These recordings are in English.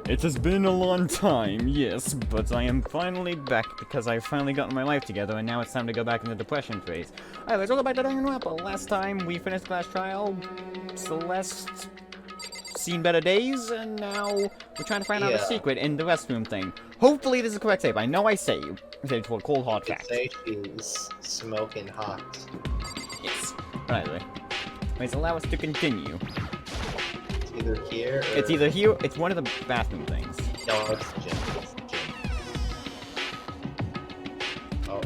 It has been a long time, yes, but I am finally back because I've finally gotten my life together, and now it's time to go back in the depression phase. Alright, let's go back to Dangaronpa. Last time we finished Class Trial, Celeste seen better days, and now we're trying to find out a secret in the restroom thing. Hopefully this is the correct save. I know I saved to a cold hard fact. Say she's smoking hot. Yes. Right. Please allow us to continue. It's either here or... It's either here, it's one of the bathroom things. No, it's the gym. It's the gym. Oh.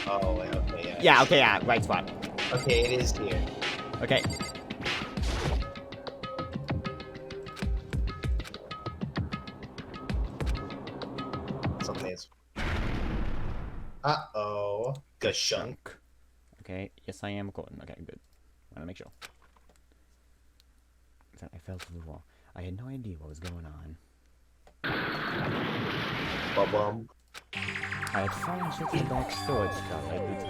Oh, wait, okay, yeah. Yeah, okay, yeah, right spot. Okay, it is here. Okay. Something is... Uh-oh. Gashunk. Okay, yes I am recording. Okay, good. Wanna make sure. I fell through the wall. I had no idea what was going on. Ba-bum. I had fallen straight to the back storage cupboard.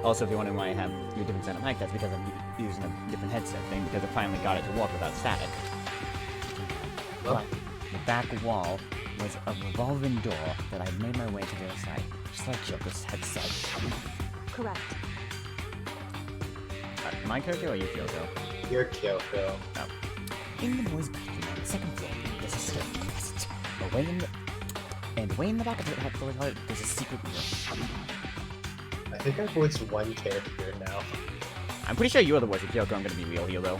Also, if you're wondering why I have a different set of mic, that's because I'm using a different headset thing, because I finally got it to work without static. But the back wall was a revolving door that I'd made my way to the other side, just like Joker's headset. Correct. My Kyoko or you Kyoko? You're Kyoko. Oh. In the boys' bathroom on the second floor, there's a staircase. Way in the back of the toilet, there's a secret room. I think I've voiced one character now. I'm pretty sure you're the voice of Kyoko. I'm gonna be real here, though.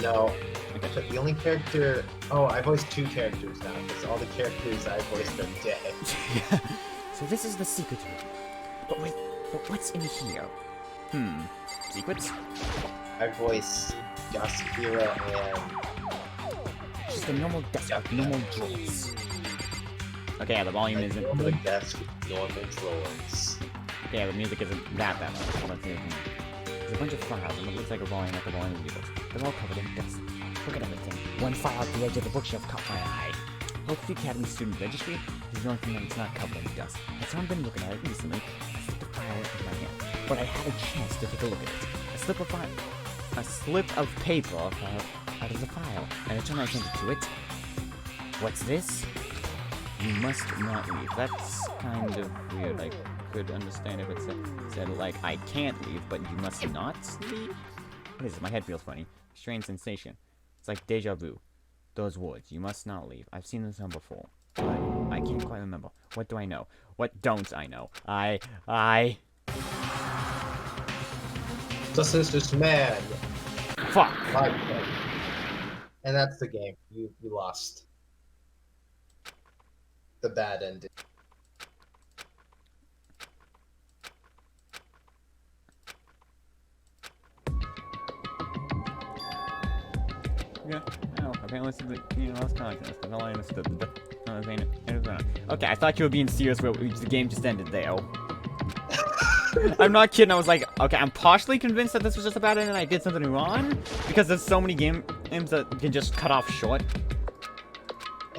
No. Okay. The only character... Oh, I voiced two characters now, because all the characters I voiced are dead. Yeah. So this is the secret room. But wait, what's in here? Secrets? I voiced Yasuhiro and... Just a normal desk with normal drawers. Okay, yeah, the volume isn't... normal desk with normal drawers. Okay, yeah, the music isn't that much. Let's see. There's a bunch of files, and it looks like a volume after volume of books. They're all covered in dust. Look at everything. One file at the edge of the bookshelf caught my eye. Look at the Academy Student Registry. There's the only thing that's not covered in dust. As someone been looking at it recently, I slipped the file in my hand. But I had a chance to take a look at it. A slip of paper out of the file, and I turned my attention to it. What's this? You must not leave. That's kind of weird. I could understand if it said like, I can't leave, but you must not leave? What is it? My head feels funny. Strange sensation. It's like deja vu. Those words, you must not leave. I've seen this one before, but I can't quite remember. What do I know? What don't I know? This man. Fuck! And that's the game. You lost. The bad ending. Yeah, no, apparently it's the, lost context. That's all I understood. Okay, I thought you were being serious where the game just ended there. I'm not kidding, I was like, okay, I'm partially convinced that this was just a bad end and I did something wrong, because there's so many games that can just cut off short.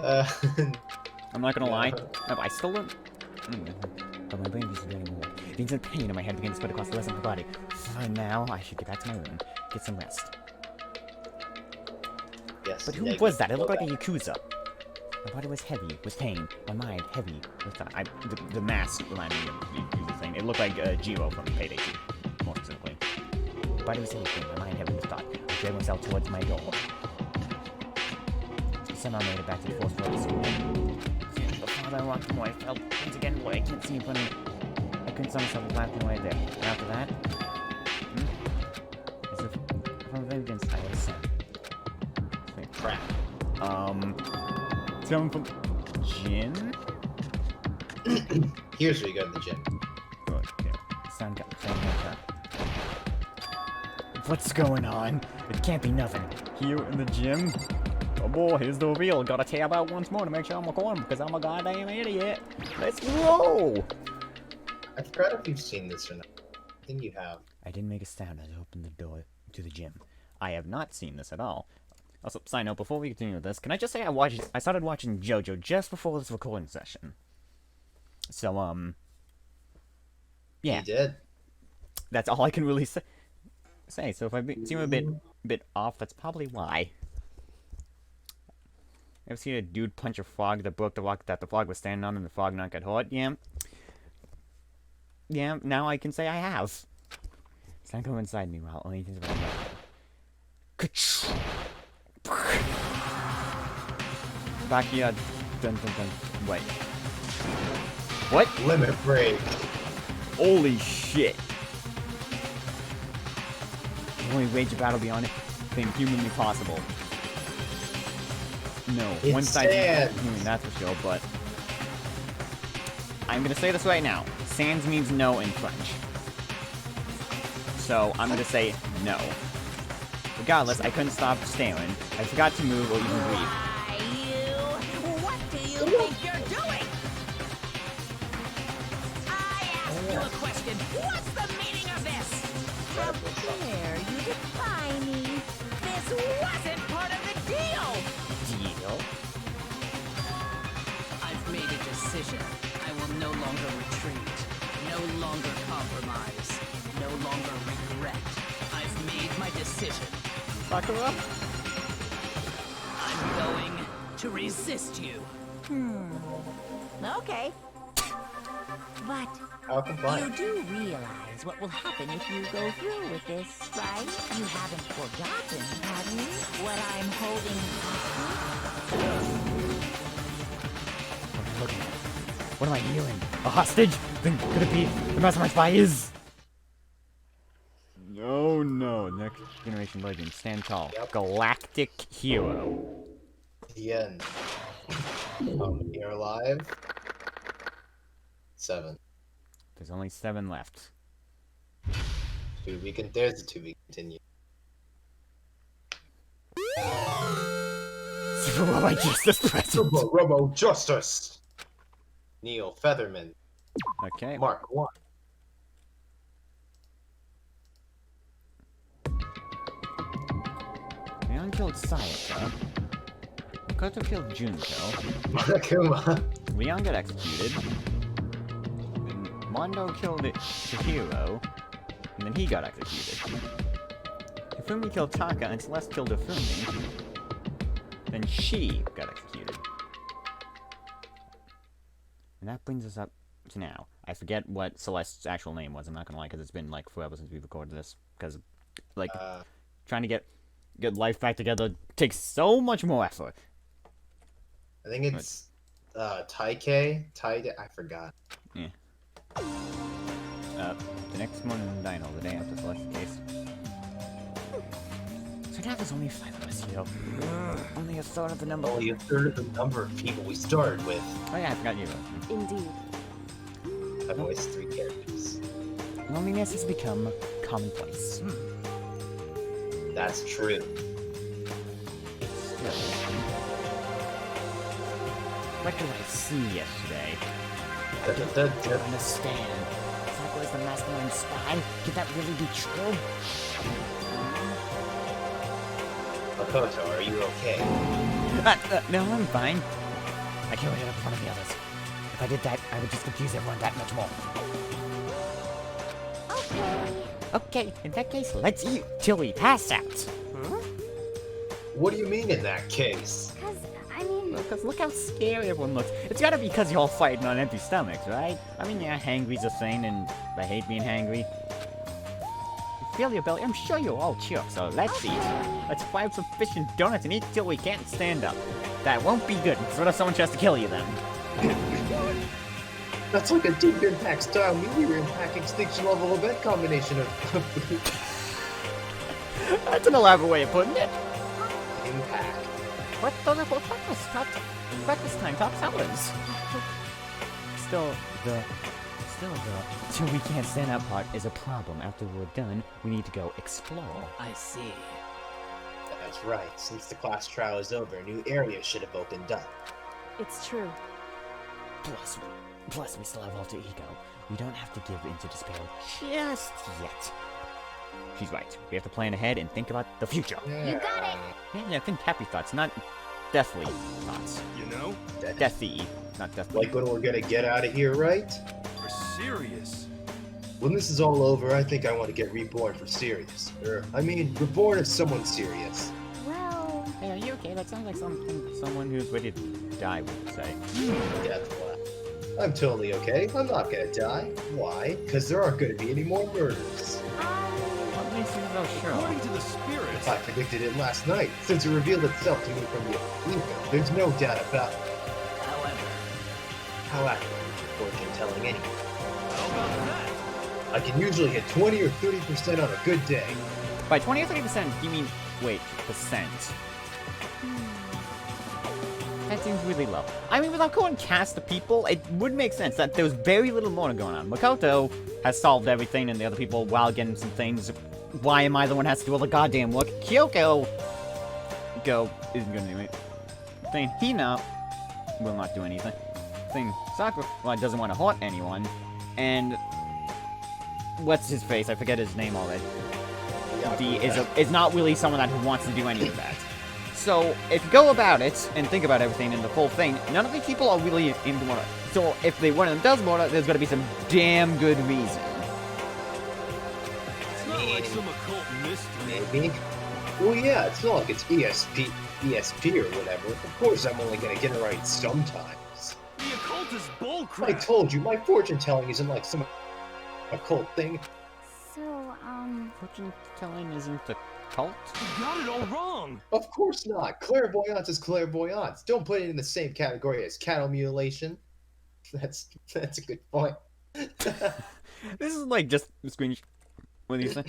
I'm not gonna lie. No, I still don't... But my brain is getting more. The instant pain in my head begins to spread across the rest of my body. And now, I should get back to my room, get some rest. Yes. But who was that? It looked like a Yakuza. My body was heavy with pain. My mind heavy with thought. The mask reminded me of the Yakuza thing. It looked like Jiro from Payday 2, more specifically. My body was heavy with pain. My mind heavy with thought. I dragged myself towards my door. Somehow made it back to the fourth floor of the school. The farther I walked, the more I felt once again what I can't see in front of me. I couldn't saw myself laughing away there. And after that, as if from vengeance, I would ascend. Crap. Someone from gym? Here's where you go to the gym. Okay. Sound up. What's going on? It can't be nothing. Here in the gym? Oh boy, here's the reveal. Gotta tab out once more to make sure I'm recording because I'm a goddamn idiot. Let's go! I forgot if you've seen this or not. I think you have. I didn't make a sound as I opened the door to the gym. I have not seen this at all. Also, side note, before we continue with this, can I just say I started watching JoJo just before this recording session. So, yeah. You did? That's all I can really say. So if I seem a bit off, that's probably why. Ever seen a dude punch a frog that broke the rock that the frog was standing on and the frog not got hurt? Yeah. Yeah, now I can say I have. It's not going inside me while only things about Backyard. Dun dun dun. Wait. What? Limit break. Holy shit. Only wage a battle beyond anything humanly possible. No, It one side stands. human, that's for sure, but I'm gonna say this right now. Sans means no in French. So I'm gonna say no. Regardless, I couldn't stop staring. I forgot to move or even breathe. What do you think you're doing? I asked you a question. What's the meaning of this? How dare you defy me? This wasn't part of the deal. Deal? I've made a decision. I will no longer retreat. No longer compromise. No longer regret. I've made my decision. Sakura? I'm going to resist you. Okay. But How you compliant. do realize what will happen if you go through with this, right? You haven't forgotten, have you? What I'm holding What am I looking at? What am I healing? A hostage? Then could it be the mastermind spy is? Oh no, next generation legend, stand tall. Yep. Galactic hero. The end. You're alive. 7. There's only 7 left. There's the to be continued. Super Robot Justice present. Robo Justice. Neil Featherman. Okay. Mark 1. Leon killed Sayaka. Makoto killed Junko. Monokuma. Leon got executed. And Mondo killed Chihiro. And then he got executed. Hifumi killed Taka and Celeste killed Hifumi. Then she got executed. And that brings us up to now. I forget what Celeste's actual name was, I'm not gonna lie, because it's been like forever since we recorded this. Because, like, trying to get life back together takes so much more effort. I think it's Taike. I forgot. The next morning in Dino, the day after Celeste's case. So now there's only 5 of us here. Only a third of the number. Only a third of the number of people we started with. Oh yeah, I forgot you. Indeed. I voiced 3 characters. Loneliness has become commonplace. That's true. Still. What did I see yesterday? Understand. Sakura's the mastermind spy? Could that really be true? Makoto, are you okay? No, I'm fine. I killed it up in front of the others. If I did that, I would just confuse everyone that much more. Okay, in that case, let's eat till we pass out. What do you mean in that case? Because look how scary everyone looks. It's gotta be because you're all fighting on empty stomachs, right? I mean, yeah, hangry's a thing, and I hate being hangry. You feel your belly? I'm sure you're all cheer, so let's eat. Let's fry up some fish and donuts and eat till we can't stand up. That won't be good. What if someone tries to kill you then? That's like a deep impact style nuclear impact extinction level event combination of That's an elaborate way of putting it. impact. What? Those are both breakfast time, top sellers. Still, till we can't stand that part is a problem. After we're done, we need to go explore. I see. That's right. Since the class trial is over, a new area should have opened up. It's true. Plus, we still have alter ego. We don't have to give in to despair just yet. She's right. We have to plan ahead and think about the future. You got it. Yeah, think happy thoughts, not deathly thoughts. You know? Deathy, not deathly. Like when we're gonna get out of here, right? We're serious. When this is all over, I think I want to get reborn for serious. I mean, reborn as someone serious. Well, Hey, are you okay? That sounds like something someone who's ready to die would say. Death laugh. I'm totally okay. I'm not gonna die. Why? Because there aren't gonna be any more murders. What makes you so sure? According to the spirits, I predicted it last night, since it revealed itself to me from the ether. There's no doubt about it. How accurate is your fortune telling anyway? how about that? I can usually hit 20 or 30% on a good day. By 20 or 30%, you mean, wait, percent. That seems really low. I mean, without going cast the people, it would make sense that there was very little more going on. Makoto has solved everything, and the other people, while getting some things, why am I the one who has to do all the goddamn work? Kyoko isn't gonna do it. Thing Hina will not do anything. Thing Sakura, well, doesn't want to hurt anyone. And what's his face? I forget his name already. Is not really someone that wants to do any of that. So, if you go about it and think about everything and the full thing, none of these people are really into murder. So, if one of them does murder, there's got to be some damn good reason. It's not like some occult mystery. Maybe. Well, yeah, it's not like it's ESP or whatever. Of course, I'm only gonna get it right sometimes. The occult is bullcrap. I told you, my fortune telling isn't like some occult thing. So, Fortune telling isn't a cult? You got it all wrong. Of course not. Clairvoyance is clairvoyance. Don't put it in the same category as cattle mutilation. That's a good point. This is like just a screen. What do you say?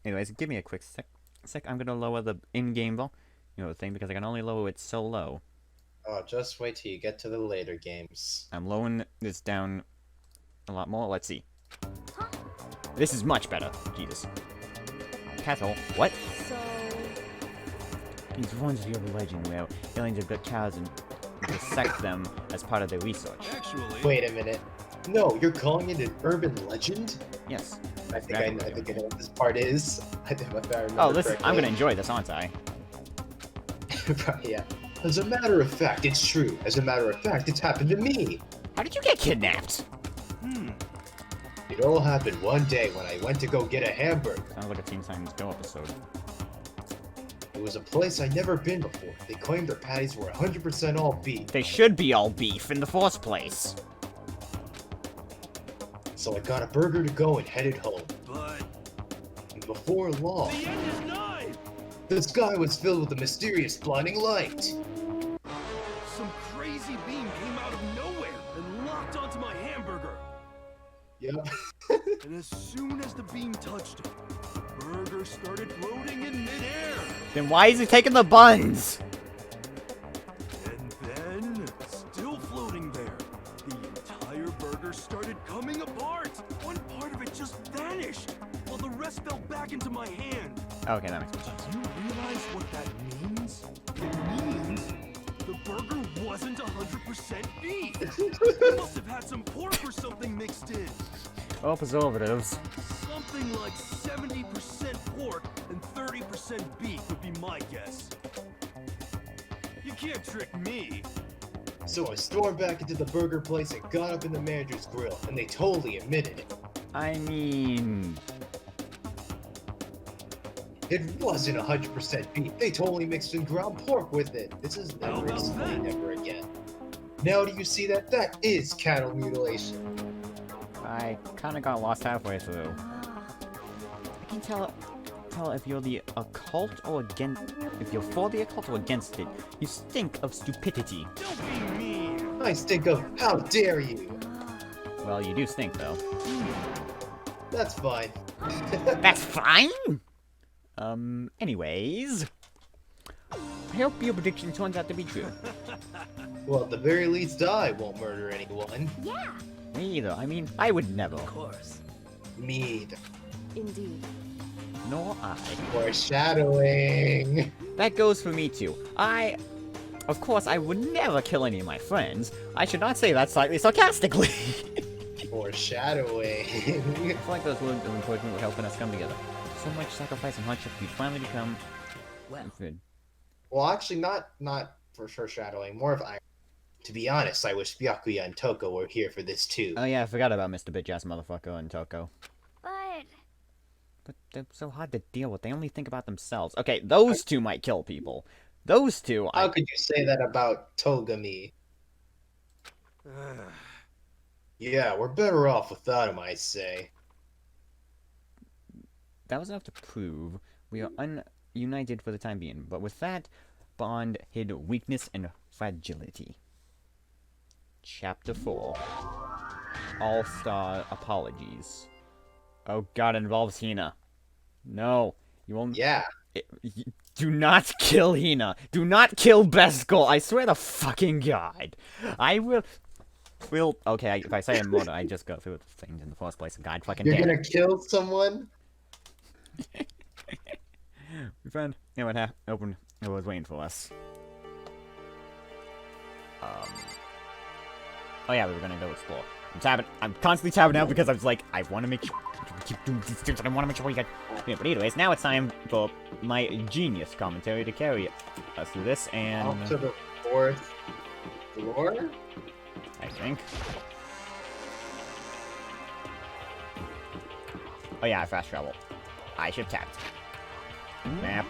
Anyways, give me a quick sec. I'm gonna lower the in-game thing because I can only lower it so low. Oh, just wait till you get to the later games. I'm lowering this down a lot more. Let's see. This is much better. Jesus. Castle. What? so... These ones of your religion where aliens have got cows and dissect them as part of their research. Actually, Wait a minute. No, you're calling it an urban legend? Yes. I think I know what this part is. I think if I remember Oh, listen, I'm correctly. gonna enjoy this, aren't I? Yeah. As a matter of fact, it's true. As a matter of fact, it's happened to me. How did you get kidnapped? It all happened one day when I went to go get a hamburger. Sounds like a Teen Titans Go episode. It was a place I'd never been before. They claimed their patties were 100% all beef. They should be all beef in the first place. So I got a burger to go and headed home. but And before long, the end is nigh. the sky was filled with a mysterious blinding light. Some crazy beam came out of nowhere and locked onto my hamburger. Yep. And as soon as the beam touched it, the burger started floating in midair. Then why is he taking the buns? And then, still floating there, the entire burger started coming apart. One part of it just vanished, while the rest fell back into my hand. Okay, that makes sense. Do you realize what that means? It means the burger wasn't 100% beef. It must have had some pork or something mixed in. Oh, preservatives. Something like 70% pork and 30% beef would be my guess. You can't trick me. So I stormed back into the burger place and got up in the manager's grill, and they totally admitted it. I mean... It wasn't 100% beef. They totally mixed in ground pork with it. This is How never about explained that? ever again. Now do you see that? That is cattle mutilation. I kinda got lost halfway through. I can tell if you're the occult or against... If you're for the occult or against it. You stink of stupidity. Don't be mean. I stink of how dare you. Well, you do stink, though. That's fine. That's fine! Anyways... I hope your prediction turns out to be true. Well, at the very least, I won't murder anyone. Yeah, Me either. I mean, I would never. Of course. Me either. indeed. Nor I. Foreshadowing. That goes for me too. Of course, I would never kill any of my friends. I should not say that slightly sarcastically. Foreshadowing. I feel like those words of encouragement were helping us come together. So much sacrifice and hardship, we finally become... good. Well, actually, not for foreshadowing. More of irony. To be honest, I wish Byakuya and Toko were here for this too. Oh yeah, I forgot about Mr. Bitch-ass motherfucker and Toko. But... But they're so hard to deal with. They only think about themselves. Okay, those two might kill people. Those two, How could you say that about Togami? Yeah, we're better off without him, I say. that was enough to prove we are united for the time being. But with that bond hid weakness and fragility. Chapter 4. All-Star Apologies. Oh god, it involves Hina. No, you won't. Yeah. Do not kill Hina. Do not kill Beskol. I swear to fucking god. I will. Okay, if I say I'm murder, I just go through things in the first place. God fucking You're damn it. gonna kill someone? We found. You know what opened. It was waiting for us. Oh yeah, we were gonna go explore. I'm tabbing. I'm constantly tabbing out because I was like, I want to make sure. We keep doing these things, and I want to make sure we get. Yeah, but anyways, now it's time for my genius commentary to carry us through this, and Up to the 4th floor? I think. Oh yeah, I fast travel. I should tapped. Map.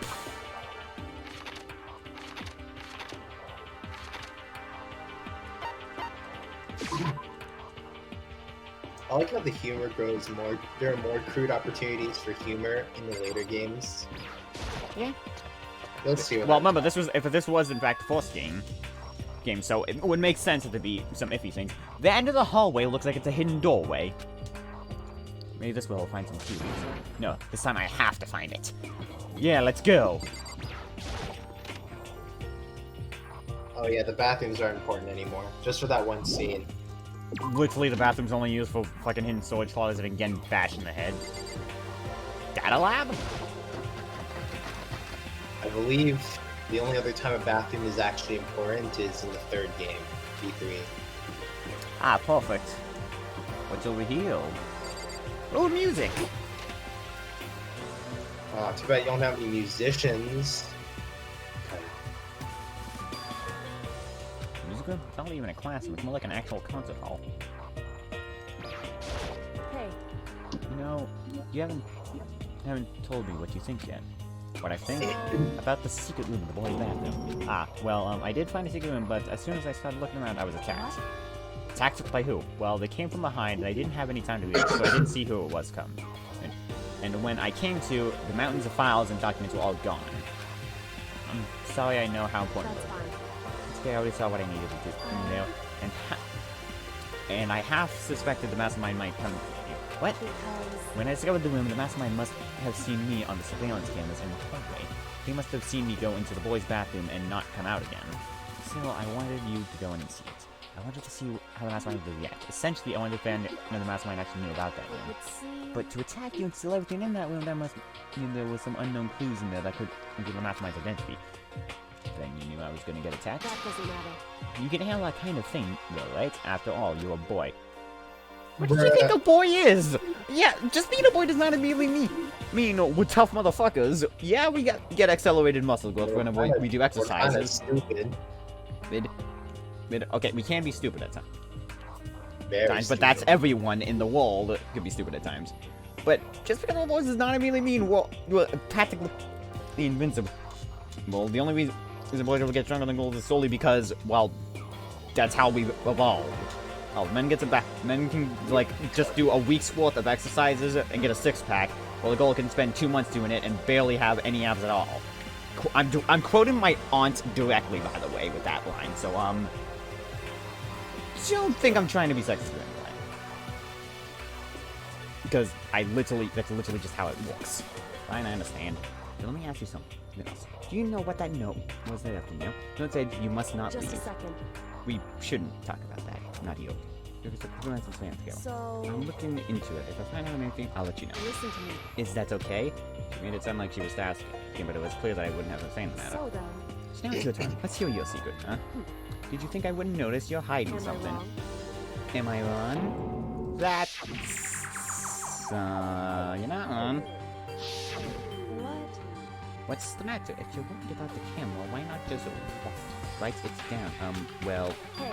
I like how the humor grows more. There are more crude opportunities for humor in the later games. Yeah. Let's see what Well, remember, this was in fact the first game, so it would make sense that there'd be some iffy things. The end of the hallway looks like it's a hidden doorway. Maybe this will find some clues. No, this time I have to find it. Yeah, let's go. Oh yeah, the bathrooms aren't important anymore. Just for that one scene. Literally, the bathroom's only used for fucking hidden storage closets and getting bashed in the head. Data lab? I believe the only other time a bathroom is actually important is in the 3rd game, D3. Ah, perfect. What's over here? Oh, music! Too bad you don't have any musicians. Musical? It's not even a classroom, it's more like an actual concert hall. Hey, You know, you haven't told me what you think yet. What I think about the secret room in the boys' bathroom. Ah, well, I did find a secret room, but as soon as I started looking around, I was attacked. Attacked by who? Well, they came from behind, and I didn't have any time to read, so I didn't see who it was come. And when I came to, the mountains of files and documents were all gone. I'm sorry I know how important that's it fine. is. It's okay, I already saw what I needed to do, you know, and I half suspected the mastermind might come. What? Because When I discovered the room, the mastermind must have seen me on the surveillance cameras in the hallway. They must have seen me go into the boys' bathroom and not come out again. So I wanted you to go in and see it. I wanted to see how the mastermind would react. Essentially, I wanted to find out the mastermind actually knew about that it room. would seem But to attack you and steal everything in that room, that must mean there was some unknown clues in there that could reveal the mastermind's identity. Then you knew I was gonna get attacked? that doesn't matter. You can handle that kind of thing, though, right? After all, you're a boy. What do you think a boy is? Yeah, just being a boy does not immediately mean we're tough motherfuckers. Yeah, we get accelerated muscle growth whenever we do exercises. We're kinda stupid. Okay, we can be stupid at Very times, but stupid. that's everyone in the world could be stupid at times. But just because we're boys does not immediately mean we're practically invincible. Well, the only reason boys will get stronger than girls is solely because, well, that's how we've evolved. Oh, men can, like, just do a week's worth of exercises and get a six-pack, while the girl can spend 2 months doing it and barely have any abs at all. I'm quoting my aunt directly, by the way, with that line, so, don't think I'm trying to be sexist or anything. Because that's literally just how it works. Fine, I understand. But let me ask you something else. Do you know what that note was that after you? Don't say you must not Just a leave. second. We shouldn't talk about that. Not you. Because we're going to plan to go. So, I'm looking into it. If I find out anything, I'll let you know. listen to me. Is that okay? She made it sound like she was asking, but it was clear that I wouldn't have a say in the matter. So then, So now it's your turn. Let's hear your secret, huh? Did you think I wouldn't notice you're hiding am I something? wrong? Am I wrong? That's... you're not wrong. What? What's the matter? If you're worried about the camera, why not just write it down? Well, Hey,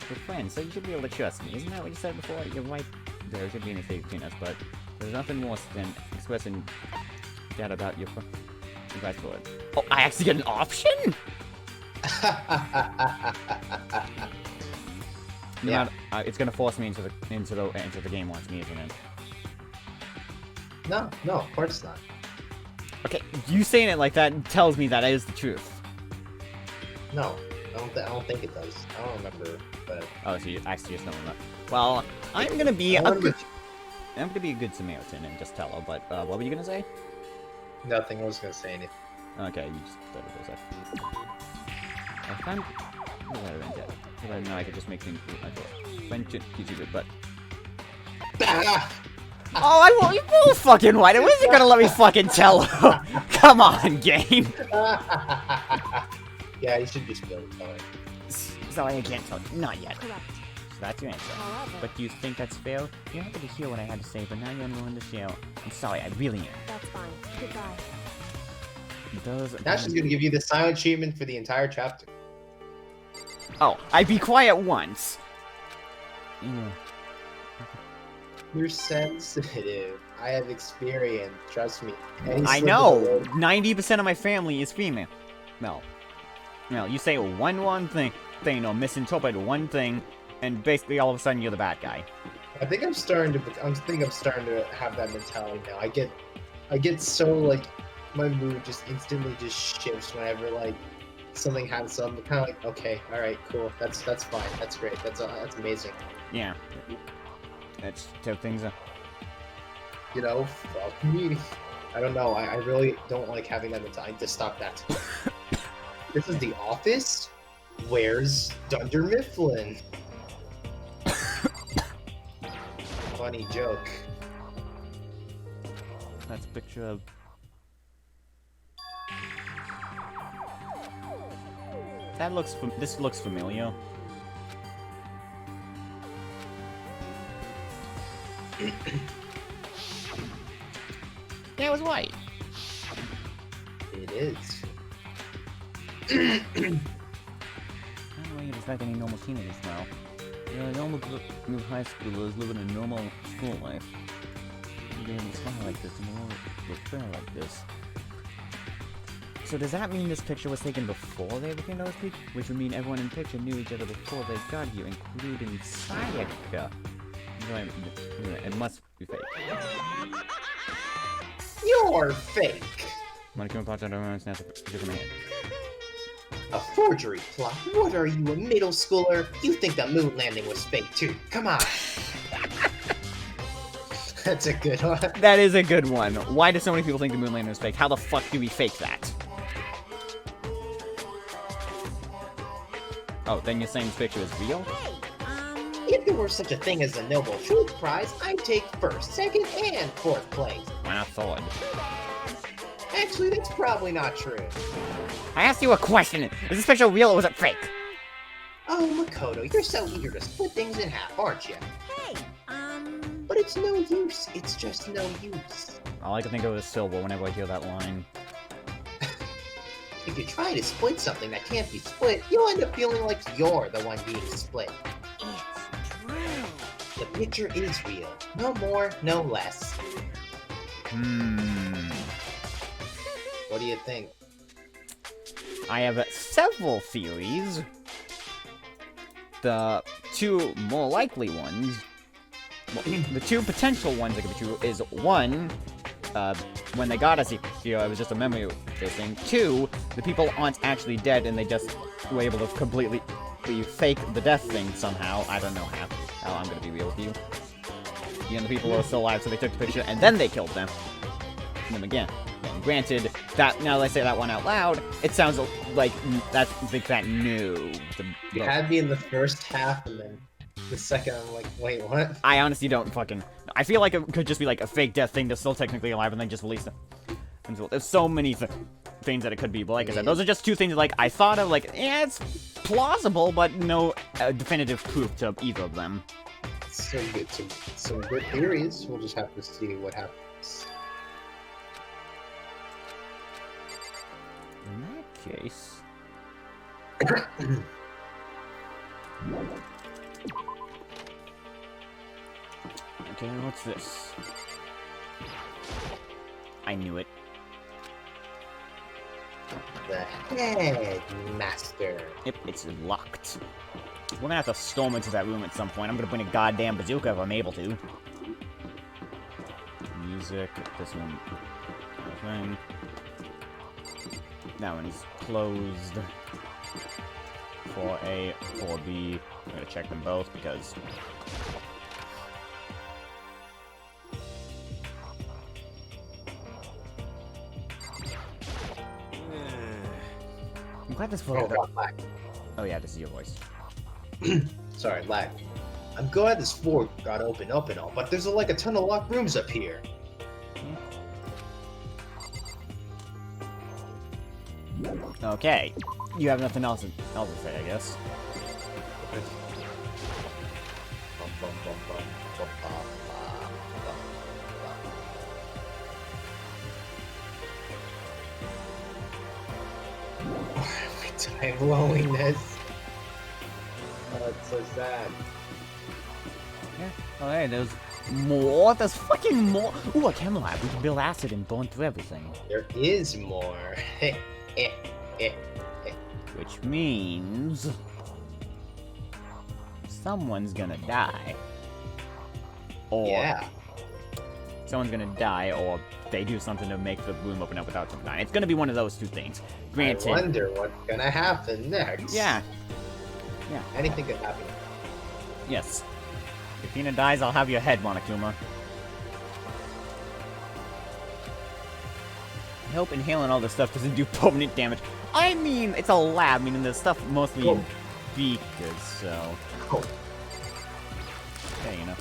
we're friends, so you should be able to trust me. Isn't that what you said before? You're right. There should be any faith between us, but there's nothing worse than expressing that about your Congrats for it. Oh, I actually get an option? Yeah. It's gonna force me into the game wants me, isn't it? No, of course not. Okay, you saying it like that tells me that is the truth. No, I don't think it does. I don't remember, but Oh, so you actually just don't remember. Well, I'm gonna be a good Samaritan and just tell her. But what were you gonna say? nothing. I was gonna say anything. Okay, you just said it for a sec. I found. What did I rent it? Well, no, I could just make things. I thought rent it, keep it, but. Oh, I won't. You both fucking white. When is it gonna let me fucking tell her? Come on, game. Yeah, you should just build it. Sorry, I can't tell. Not yet. Correct. So that's your answer. However, But do you think that's fair? You're happy to hear what I had to say, but now you're unwilling to share. I'm sorry, I really am. that's fine. Goodbye. Now she's gonna give you the silent treatment for the entire chapter. Oh, I'd be quiet once. You're sensitive. I have experience. Trust me. Any I slip know. of the road- 90% of my family is female. No, you say one thing, or misinterpret one thing, and basically all of a sudden you're the bad guy. I think I'm starting to have that mentality now. I get so like my mood just instantly just shifts whenever like something happens. So I'm kind of like, okay, all right, cool. That's fine. That's great. That's amazing. Yeah. That's how things are. You know, fuck me. I don't know. I really don't like having that mentality. To stop that. This is the office. Where's Dunder Mifflin? Funny joke. That's a picture of. This looks familiar. Yeah, it was white. It is. I don't know you expect any normal teenagers now. Normal high schoolers living a normal school life. They didn't smile like this, and they won't look fair like this. So does that mean this picture was taken before they became those people? Which would mean everyone in the picture knew each other before they got here, including Sayaka. It must be fake. You're fake. Monica popped out of her and snatched a picture from my head. A forgery plot? What are you, a middle schooler? You think the moon landing was fake too? Come on. That's a good one. That is a good one. Why do so many people think the moon landing was fake? How the fuck do we fake that? Oh, then you're saying this picture is real? Hey, If there were such a thing as a Noble Truth Prize, I'd take first, second, and fourth place. Why not third? Actually, that's probably not true. I asked you a question. Is this picture real or was it fake? Oh, Makoto, you're so eager to split things in half, aren't you? hey, But it's no use. It's just no use. All I can think of is silver whenever I hear that line. If you try to split something that can't be split, you'll end up feeling like you're the one being split. it's true. The picture is real. No more, no less. What do you think? I have several theories. The two more likely ones, well, the two potential ones that could be true is one, when they got us here, it was just a memory of this thing. Two, the people aren't actually dead and they just were able to completely fake the death thing somehow. I don't know how. Oh, I'm gonna be real with you. The people are still alive, so they took the picture and then they killed them. And them again. And granted, that now that I say that one out loud, it sounds like that's that new. You had me in the first half, and then the second, I'm like, wait, what? I honestly don't fucking. I feel like it could just be like a fake death thing that's still technically alive, and then just release it. And so there's so many things that it could be, but like I said, those are just two things like I thought of. Like, yeah, it's plausible, but no definitive proof to either of them. Some good theories. We'll just have to see what happens. In that case. Okay, what's this? I knew it. The headmaster. Yep, it's locked. We're gonna have to storm into that room at some point. I'm gonna bring a goddamn bazooka if I'm able to. Music. This one. Thing. That one is closed. 4A, 4B. I'm gonna check them both because. I'm glad this Oh, floor. God, lag. Oh yeah, this is your voice. Sorry, lag. I'm glad this floor got opened up and all, but there's like a ton of locked rooms up here. Okay, you have nothing else to say, I guess. Every time blowing this. Oh, it's so sad. Yeah. Oh hey, there's more. There's fucking more. Ooh, a chem lab. We can build acid and burn through everything. There is more. Which means someone's gonna die. Or Yeah. someone's gonna die, or they do something to make the room open up without someone dying. It's gonna be one of those two things. Granted. I wonder what's gonna happen next. Yeah. Anything could happen. Yes. If Hina dies, I'll have your head, Monokuma. I hope inhaling all this stuff doesn't do permanent damage. I mean, it's a lab, meaning the stuff mostly in beakers, so. Oh. Yeah, you know.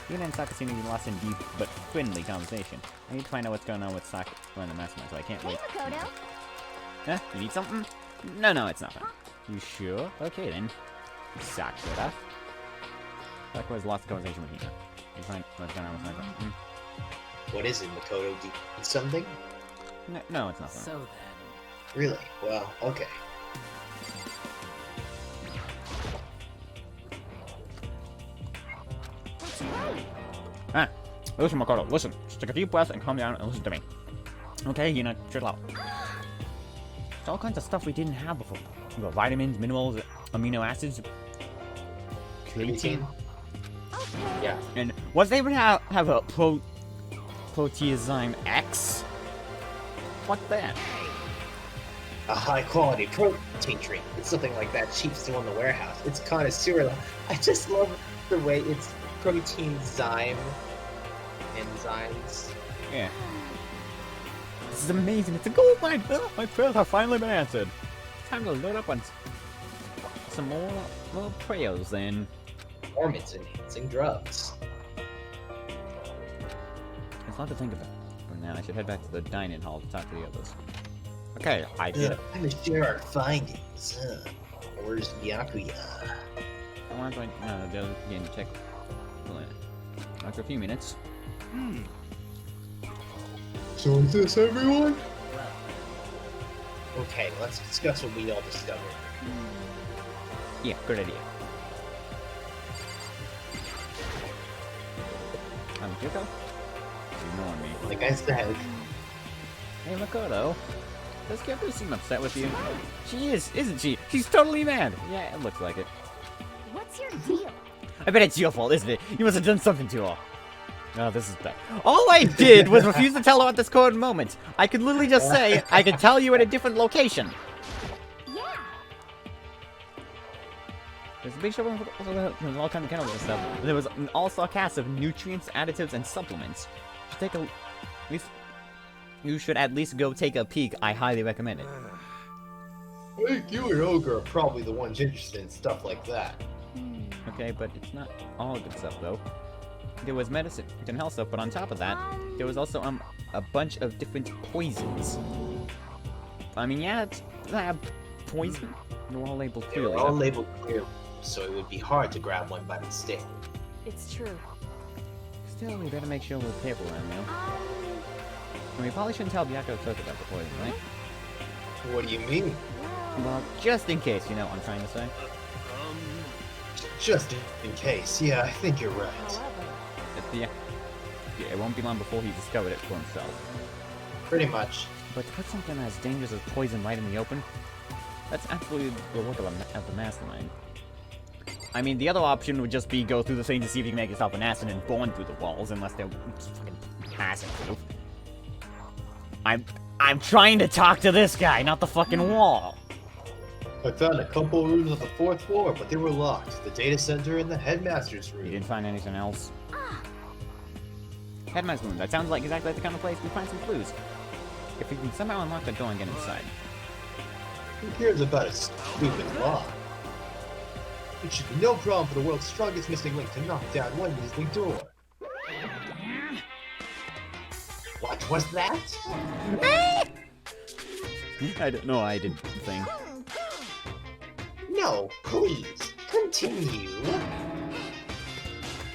Hina and Saka seem to be lost in deep but friendly conversation. I need to find out what's going on with Saka and the mastermind, so I can't wait. Hey, Makoto. Huh? You need something? No, it's nothing. You sure? Okay then. Sakura. Sakura's lost the conversation with Hina. You find what's going on with Sakura? What is it, Makoto? Do you need something? No, it's nothing. So then. Really? Well, okay. What's wrong? Ah, listen, Makoto, listen. Just take a deep breath and calm down and listen to me. Okay, Hina, chill out. It's all kinds of stuff we didn't have before. We got vitamins, minerals, amino acids, creatine. Okay. Yeah. And was they even have a proteazyme X? What's that? A high-quality protein drink. It's something like that cheap still in the warehouse. It's connoisseur. I just love the way it's protein zyme. Enzymes. Yeah. This is amazing. It's a gold mine. Oh, my prayers have finally been answered. Time to load up on some more prayers then. Performance-enhancing drugs. There's a lot to think about. For now, I should head back to the dining hall to talk to the others. Okay, I did it. Time to share our findings. Where's Byakuya? I want to no, they'll again check. After a few minutes. So is this everyone? Okay, let's discuss what we all discovered. Yeah, good idea. Juko? Ignoring me. Like I said, Hey, Makoto. Does Kyoto seem upset with you? She is, isn't she? She's totally mad. Yeah, it looks like it. What's your deal? I bet it's your fault, isn't it? You must have done something to her. Oh, this is bad. All I did was refuse to tell her at this current moment. I could literally just say, I could tell you at a different location. Yeah. There's a big showroom with all kinds of chemicals and stuff. There was also a cast of nutrients, additives, and supplements. You should at least go take a peek. I highly recommend it. I think you and Ogre are probably the ones interested in stuff like that. Okay, but it's not all good stuff though. There was medicine and health stuff, but on top of that, there was also a bunch of different poisons. I mean, yeah, it's poison. They're all labeled They clearly. were all labeled clearly, so it would be hard to grab one by mistake. It's true. Still, we better make sure we're careful around now. And we probably shouldn't tell Byako Took about the poison, right? What do you mean? Well, just in case, you know what I'm trying to say. Just in case. Yeah, I think you're right. However, Yeah, it won't be long before he discovered it for himself. Pretty much. But to put something as dangerous as poison right in the open, that's absolutely the work of the mastermind. I mean, the other option would just be go through the thing to see if you can make yourself an acid and born through the walls, unless they're fucking acid-proof. I'm trying to talk to this guy, not the fucking wall. I found a couple rooms on the 4th floor, but they were locked. The data center and the headmaster's You room. didn't find anything else? Headmaster's room. That sounds like exactly like the kind of place we find some clues. If we can somehow unlock the door and get inside. Who cares about a stupid lock? It should be no problem for the world's strongest missing link to knock down one measly door. What was that? I don't know. I did the thing. No, please, continue.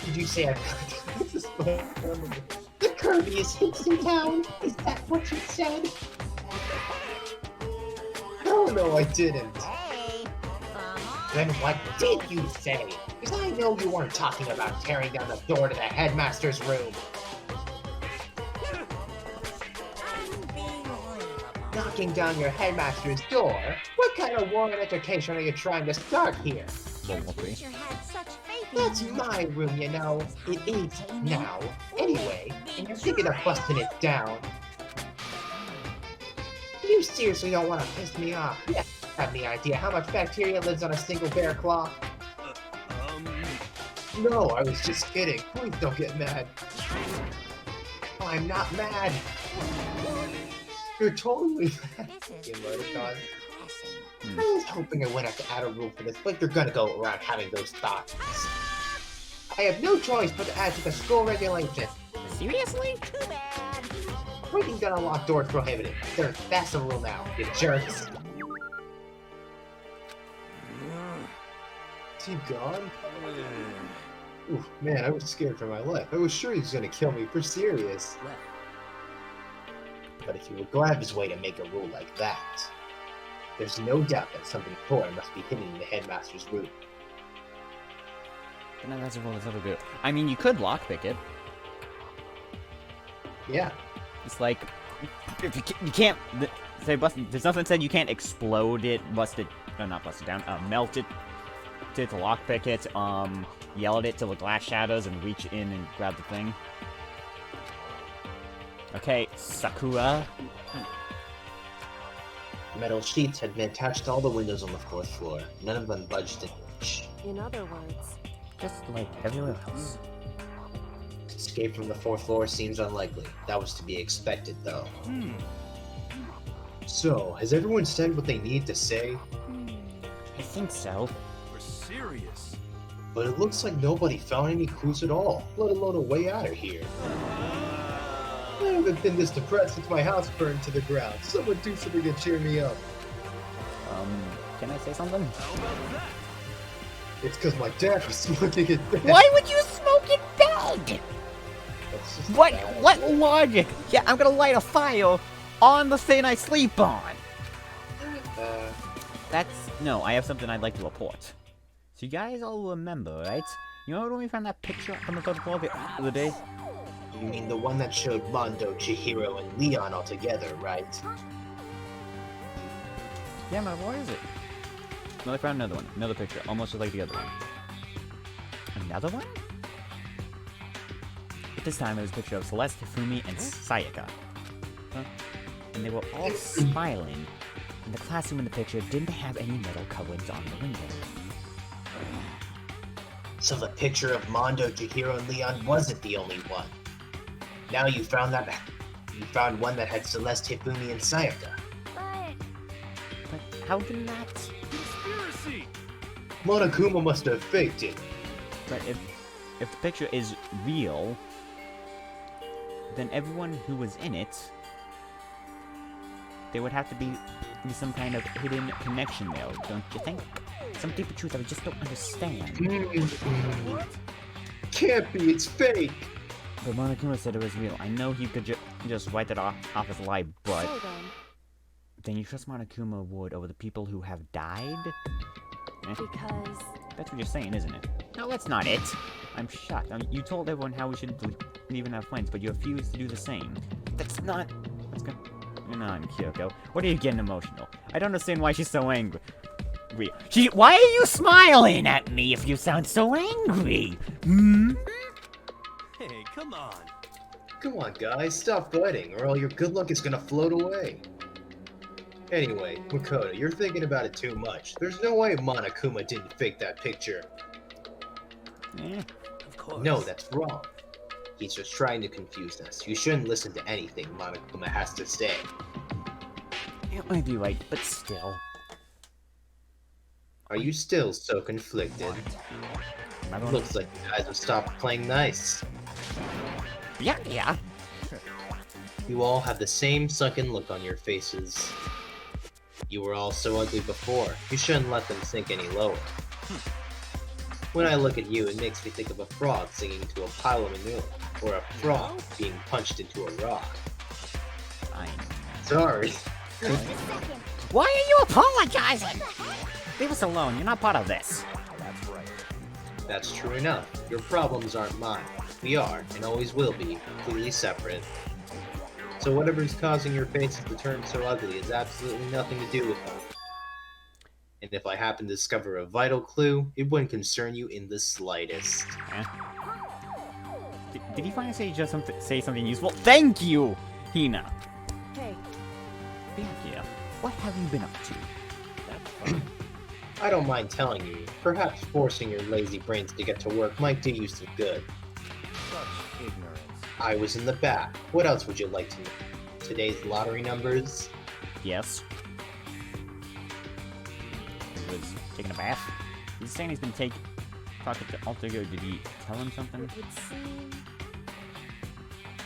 Did you say the Kirby's Hickson Town? Is that what you said? No, I didn't. Hey, Then what did you say? Because I know you weren't talking about tearing down the door to the headmaster's room. I'm being reasonable. Knocking down your headmaster's door? What kind of war and education are you trying to start here? Well, okay. Teacher had such faith in That's you. my room, you know. It is now. Anyway, and you're thinking of busting it down. You seriously don't want to piss me off. You have any idea how much bacteria lives on a single bear claw? No, I was just kidding. Please don't get mad. I'm not mad. You're totally mad. This You is emoticon. depressing. I was hoping I wouldn't have to add a rule for this, but you're gonna go around having those thoughts. I have no choice but to add to the school regulation. Seriously? Too bad. Breaking down unlocked doors prohibited. That's the rule now, you jerks. Is he gone? Oof, man, I was scared for my life. I was sure he was gonna kill me for serious. But if he would go out of his way to make a rule like that, there's no doubt that something important must be hidden in the headmaster's room. No, that's a rule that's never good. I mean, you could lockpick it. Yeah. It's like, if you can't, say, there's nothing said you can't explode it, bust it, not bust it down, melt it to lockpick it, yell at it till the glass shatters and reach in and grab the thing. Okay, Sakura. Metal sheets had been attached to all the windows on the 4th floor. None of them budged an inch. In other words, Just like everywhere else. Escape from the 4th floor seems unlikely. That was to be expected, though. So, has everyone said what they need to say? I think so. We're serious. But it looks like nobody found any clues at all, let alone a way out of here. I haven't been this depressed since my house burned to the ground. Someone do something to cheer me up. Can I say something? How about that? It's because my dad was smoking it bad. Why would you smoke in bed? That's just What? bad. What logic? Yeah, I'm gonna light a fire on the thing I sleep on. No, I have something I'd like to report. So you guys all remember, right? You remember when we found that picture on the 3rd floor the other day? You mean the one that showed Mondo, Chihiro, and Leon all together, right? Yeah, man, what is it? No, I found another one. Another picture, almost just like the other one. Another one? But this time it was a picture of Celeste, Hifumi, and Sayaka. Huh? And they were all smiling. And the classroom in the picture didn't have any metal coverings on the window. So the picture of Mondo, Chihiro, and Leon wasn't the only one. Now you found one that had Celeste, Hifumi, and Sayaka. But But how can that? Conspiracy! Monokuma must have faked it. But if the picture is real, then everyone who was in it, there would have to be some kind of hidden connection there, don't you think? Some deeper truth I just don't understand. Can't be, it's fake. But Monokuma said it was real. I know he could just write that off as a lie, but so then you trust Monokuma would over the people who have died? because That's what you're saying, isn't it? No, that's not it. I'm shocked. You told everyone how we should leave and have friends, but you refused to do the same. That's not... That's good. on, Kyoko. What are you getting emotional? I don't understand why she's so angry. Why are you smiling at me if you sound so angry? Hmm? Hey, come on. Come on, guys, stop fighting, or all your good luck is gonna float away. Anyway, Makoto, you're thinking about it too much. There's no way Monokuma didn't fake that picture. Eh. Of course. No, that's wrong. He's just trying to confuse us. You shouldn't listen to anything Monokuma has to say. You might be right, but still. Are you still so conflicted? Looks like you guys have stopped playing nice. Yeah. You all have the same sunken look on your faces. You were all so ugly before. You shouldn't let them sink any lower. When I look at you, it makes me think of a frog singing to a pile of manure, or a frog being punched into a rock. Sorry. Why are you apologizing? Leave us alone. You're not part of this. That's right. That's true enough. Your problems aren't mine. We are, and always will be, completely separate. So whatever's causing your faces to turn so ugly has absolutely nothing to do with them. And if I happen to discover a vital clue, it wouldn't concern you in the slightest. Eh? Did he finally say something useful? Thank you, Hina. Hey, Thank you. What have you been up to? That's fine. I don't mind telling you, perhaps forcing your lazy brains to get to work might do you some good. Such ignorance. I was in the back. What else would you like to know? Today's lottery numbers? Yes. He was taking a bath. He's saying he's been talking to Altigo. Did he tell him something? it would seem...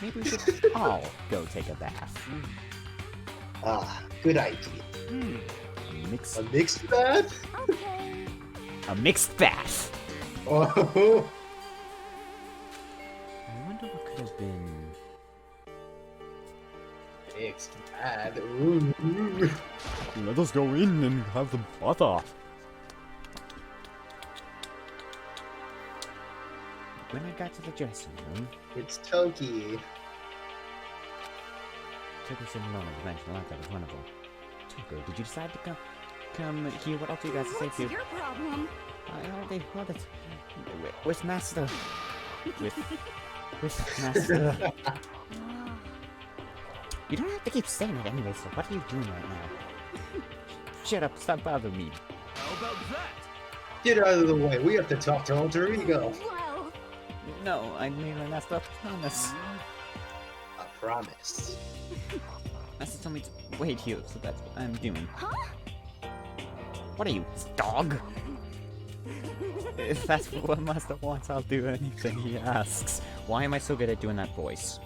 Maybe we should all go take a bath. Ah, good idea. A mixed, A mixed bath? Okay. a mixed bath. Oh, I wonder what could have been. mixed bath. Ooh. Let us go in and have the bath off. When I got to the dressing room, It's Toki. Toko sitting alone on the bench and a laptop in front of him. Toko, did you decide to come here? What else do you guys to say What's to you? your problem? With Master. With Master. You don't have to keep saying it anyway, so what are you doing right now? Shut up, stop bothering me. How about that? Get out of the way. We have to talk to Alter Ego. Well, No, I made my Master promise. A promise. Master told me to wait here, so that's what I'm doing. huh? What are you, his dog? If that's what Master wants, I'll do anything he asks. Why am I so good at doing that voice?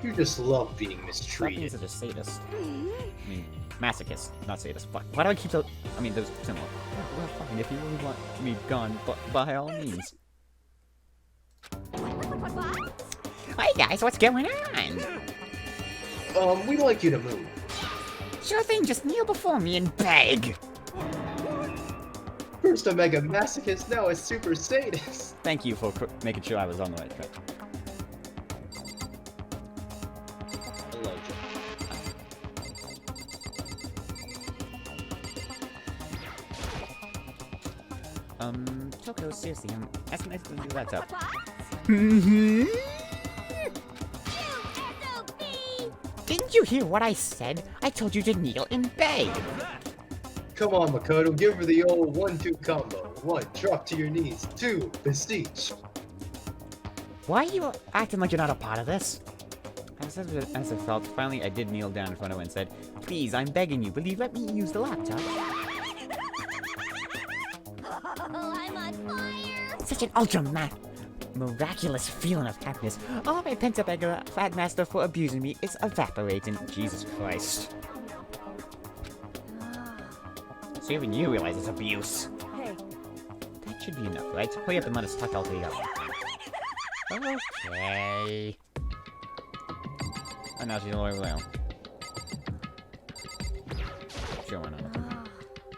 You just love being Stop being mistreated. such a sadist. I mean, masochist, not sadist. Fuck. Why do I keep those? I mean, those similar. Well, fine. If you really want me gone, but by all means. Hi guys, what's going on? We'd like you to move. Sure thing. Just kneel before me and beg. First a mega masochist, now a super sadist. Thank you for making sure I was on the right track. Hello, Joe. Toko, seriously, I'm asking nice to do that up. Didn't you hear what I said? I told you to kneel and beg. Come on, Makoto, give her the old 1-2 combo. 1, drop to your knees. 2, beseech. Why are you acting like you're not a part of this? As I felt, finally I did kneel down in front of her and said, "Please, I'm begging you, will you let me use the laptop?" I'm on fire. Such an miraculous feeling of happiness. All my pent-up anger, Fat Master, for abusing me is evaporating. Jesus Christ. So even you realize it's abuse. Hey, That should be enough, right? Hurry up and let us talk all together. Okay. And now she's all over there. Sure, why not?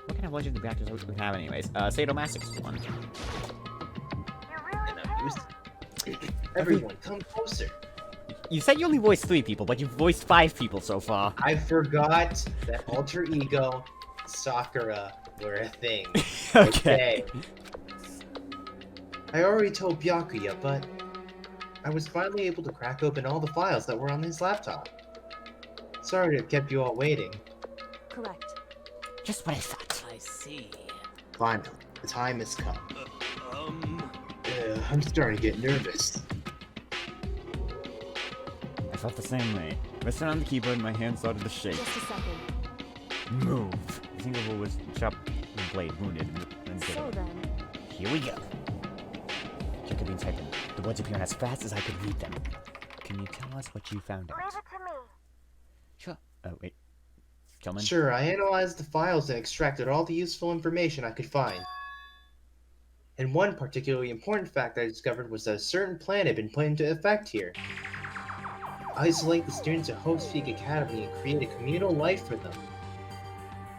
What kind of legendary reactors would we have anyways? Sadomasochist one. And I'm used. Everyone, come closer. You said you only voiced 3 people, but you've voiced 5 people so far. I forgot that alter ego, Sakura were a thing. Okay. I already told Byakuya, but I was finally able to crack open all the files that were on his laptop. Sorry to have kept you all waiting. Correct. Just what I thought. I see. Finally, the time has come. Um, I'm starting to get nervous. I felt the same way. Resting on the keyboard, my hand started to shake. Just a second. Move. The single ball was chopped the blade, wounded, and So dead. then, Here we go. Check being typing. The words appeared as fast as I could read them. Can you tell us what you found out? Leave it to me. Sure. Oh, wait. Gentlemen? Sure, I analyzed the files and extracted all the useful information I could find. And one particularly important fact I discovered was that a certain plan had been put into effect here. Isolate the students at Hope's Peak Academy and create a communal life for them.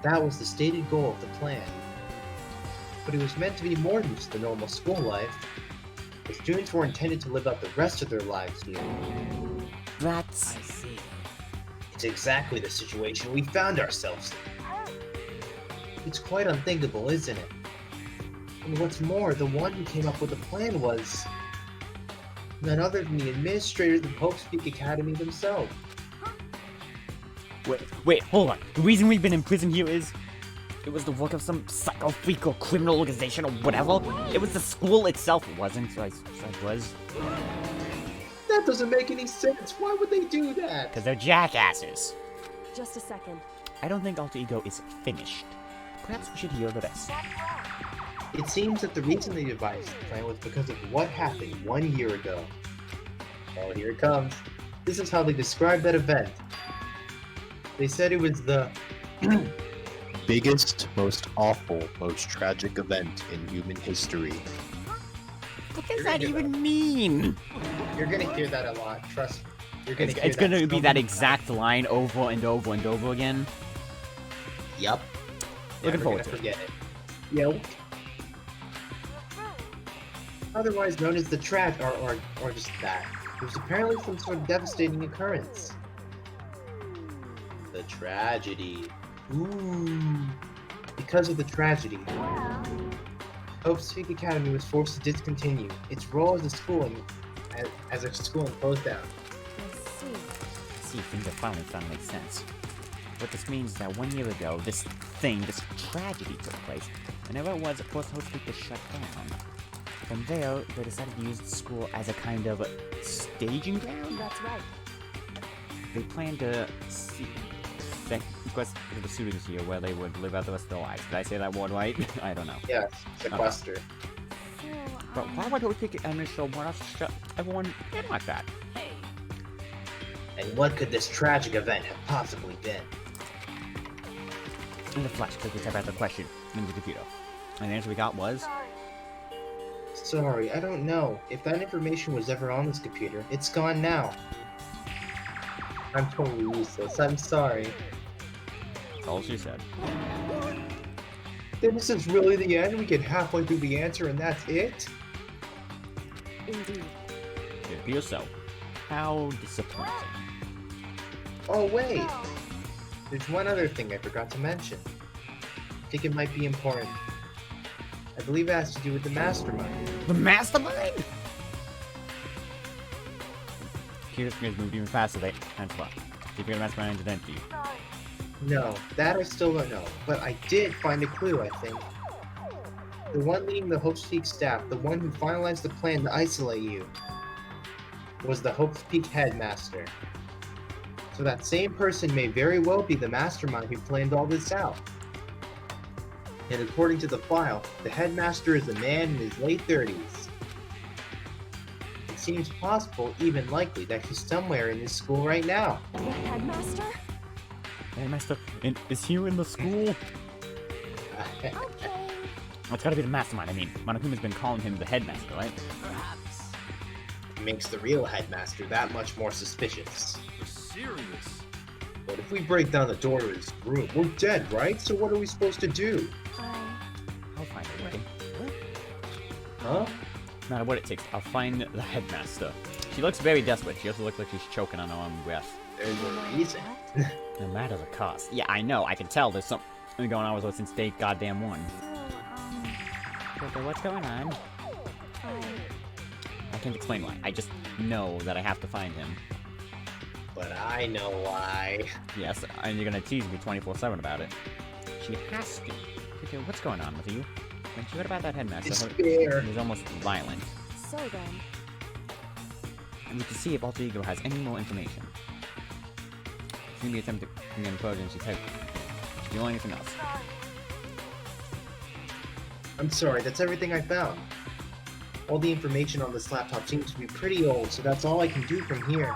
That was the stated goal of the plan. But it was meant to be more than just a normal school life. The students were intended to live out the rest of their lives here. That's... I see. It's exactly the situation we found ourselves in. It's quite unthinkable, isn't it? And what's more, the one who came up with the plan was none other than the administrators of Hope's Peak Academy themselves. Wait, hold on. The reason we've been in prison here is... It was the work of some psycho-freak or criminal organization or whatever. It was the school itself. It wasn't, so I was. That doesn't make any sense. Why would they do that? Because they're jackasses. just a second. I don't think Alter Ego is finished. Perhaps we should hear the rest. It seems that the reason they devised the plan was because of what happened 1 year ago. Oh, here it comes. This is how they described that event. They said it was the biggest, most awful, most tragic event in human history. What does that even mean? You're gonna hear that a lot. Trust me. You're gonna. It's gonna be that exact line over and over and over again. Yup. Looking forward to it. Forget it. Yep. Otherwise known as the or just that. It was apparently some sort of devastating occurrence. The tragedy. Ooh. Because of the tragedy, Hope's Peak Academy was forced to discontinue its role as a schooling closed down. I see. See, things are finally starting to make sense. What this means is that 1 year ago, this tragedy took place. Whenever it was, of course, Hope's Peak was shut down. From there, they decided to use the school as a kind of staging ground. That's right. They planned to sequester the students here where they would live out the rest of their lives. Did I say that word right? I don't know. Yes, sequester. So, But why would Hope's Peak initial want us to shut everyone in like that? Hey, And what could this tragic event have possibly been? In the flash, quickly type out the question in the computer. And the answer we got was... Sorry, I don't know. If that information was ever on this computer, it's gone now. I'm totally useless. I'm sorry. That's all she said. Then this is really the end? We get halfway through the answer and that's it? indeed. It appears so. How disappointing. Oh wait! There's one other thing I forgot to mention. I think it might be important. I believe it has to do with the mastermind. The mastermind? Computer screens moved even faster. They and what? Keeping the mastermind's identity. No, that I still don't know, but I did find a clue, I think. The one leading the Hope's Peak staff, the one who finalized the plan to isolate you, was the Hope's Peak headmaster. So that same person may very well be the mastermind who planned all this out. And according to the file, the headmaster is a man in his late 30s. It seems possible, even likely, that he's somewhere in this school right now. The headmaster? Headmaster, is he in the school? Okay. It's gotta be the mastermind. I mean, Monokuma's been calling him the headmaster, right? perhaps. Makes the real headmaster that much more suspicious. You're serious? But if we break down the door to his room, we're dead, right? So what are we supposed to do? I'll find a way. Huh? No matter what it takes, I'll find the headmaster. She looks very desperate. She also looks like she's choking on her own breath. There's a reason. No matter the cost. Yeah, I know. I can tell there's something going on with her since day goddamn one. Okay, what's going on? I can't explain why. I just know that I have to find him. But I know why. Yes, and you're gonna tease me 24/7 about it. She has to. Okay, what's going on with you? When she heard about that headmaster, Despair. he was almost violent. So then, And we can see if Alter Ego has any more information. She's gonna be attempting to get imposed and she's heavy. Do you want anything else? I'm sorry, that's everything I found. All the information on this laptop seems to be pretty old, so that's all I can do from here.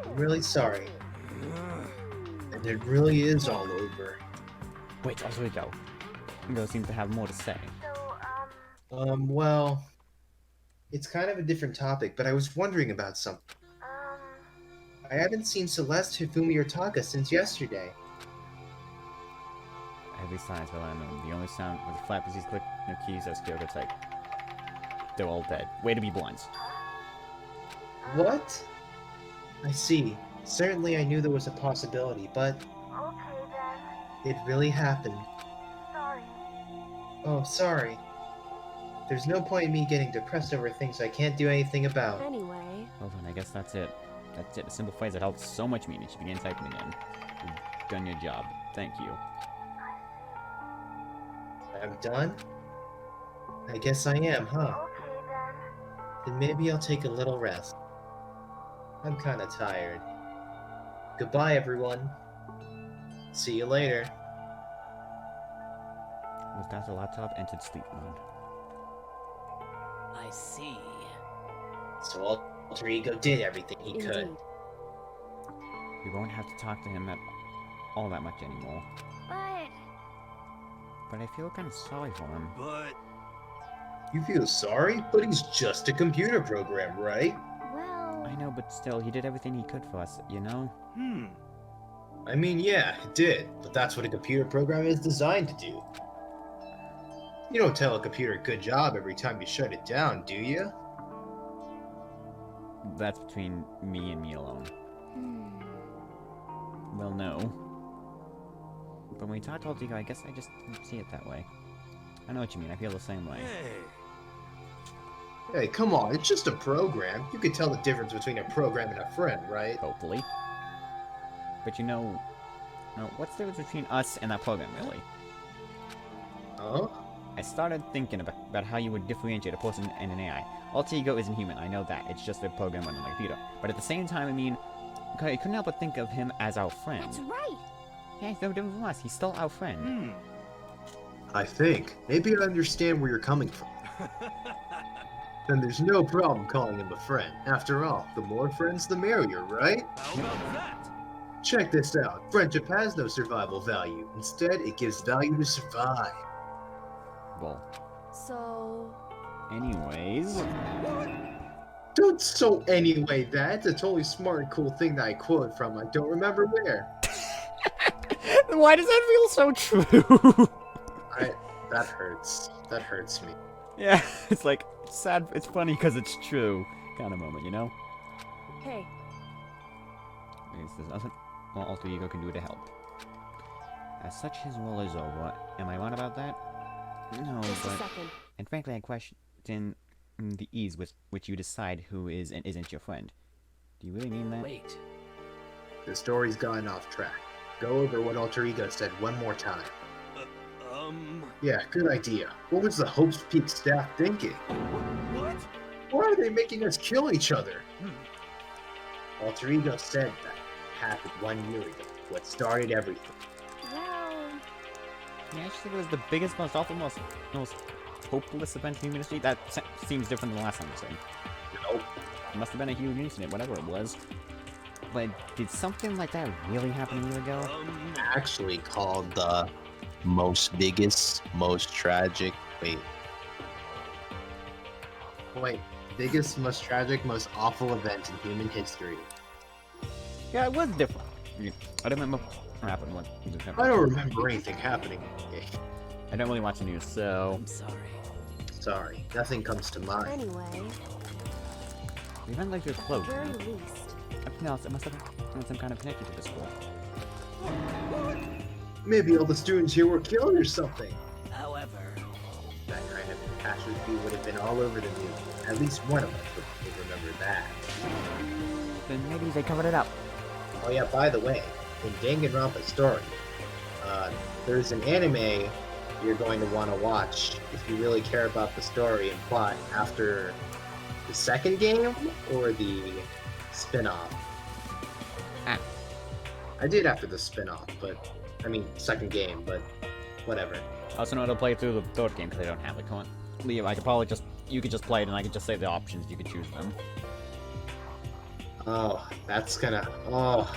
I'm really sorry. And it really is all over. Wait, Alter Ego. Ego seems to have more to say. Well... It's kind of a different topic, but I was wondering about something. I haven't seen Celeste, Hifumi, or Taka since yesterday. Every sign's well I know. The only sound with the flap is these click no keys as Kyoko type. They're all dead. Way to be blunt. What? I see. Certainly I knew there was a possibility, but... It really happened. Oh, sorry. There's no point in me getting depressed over things I can't do anything about. anyway, Hold on, I guess that's it. That's it. A simple phrase that held so much meaning. She began typing again. You've done your job. Thank you. I'm done? I guess I am, huh? Then maybe I'll take a little rest. I'm kinda tired. Goodbye, everyone. See you later. With that, the laptop entered sleep mode. I see. So Alter Ego did everything he could. indeed. We won't have to talk to him all that much anymore. But I feel kind of sorry for him. But You feel sorry? But he's just a computer program, right? Well, I know, but still, he did everything he could for us, you know? I mean, yeah, it did. But that's what a computer program is designed to do. You don't tell a computer good job every time you shut it down, do you? That's between me and me alone. Well, no. But when we talk to Alter Ego, I guess I just don't see it that way. I know what you mean, I feel the same way. hey, Hey, come on, it's just a program. You can tell the difference between a program and a friend, right? Hopefully. But you know, what's the difference between us and that program, really? Huh? I started thinking about how you would differentiate a person and an AI. Alter Ego isn't human, I know that. It's just a program on a computer. But at the same time, I mean, I couldn't help but think of him as our friend. that's right. Yeah, he's no different from us. He's still our friend. I think. Maybe I understand where you're coming from. Then there's no problem calling him a friend. After all, the more friends, the merrier, right? how about that? Check this out. Friendship has no survival value. Instead, it gives value to survive. Well, So, anyways... Don't so anyway that. It's a totally smart and cool thing that I quoted from. I don't remember where. Why does that feel so true? That hurts. That hurts me. Yeah, it's like, it's sad, it's funny because it's true kind of moment, you know? hey, There's nothing Alter Ego can do to help. As such, his role is over. Am I wrong about that? No, just a but... second. And frankly, I question the ease with which you decide who is and isn't your friend. Do you really mean that? Wait. The story's gone off track. Go over what Alter Ego said one more time. Yeah, good idea. What was the Hope's Peak staff thinking? What? Why are they making us kill each other? Alter Ego said that happened 1 year ago. What started everything. Well, Yeah, I just think it was the biggest, most awful, most hopeless event in human history. That seems different than the last time we said. Nope. It must have been a huge incident, whatever it was. But did something like that really happen a year ago? Actually called the biggest, most tragic. Wait, biggest, most tragic, most awful event in human history. Yeah, it was different. I don't remember what happened. I don't remember anything happening. I don't really watch the news, so... I'm sorry. Sorry, nothing comes to mind. anyway, The ventilators are closed. Very least. Everything else, it must have had some kind of connection to the school. Maybe all the students here were killed or something. However, That kind of casualty would have been all over the news. At least one of us would remember that. Then maybe they covered it up. Oh yeah, by the way, in Danganronpa's story, there's an anime you're going to want to watch if you really care about the story and plot after the second game or the spin-off. Ah. I did after the spin-off, but I mean second game, but whatever. I also know how to play through the third game because I don't have it. Come on. Leo, I could probably just... You could just play it and I could just say the options. You could choose them. Oh, that's gonna... Oh.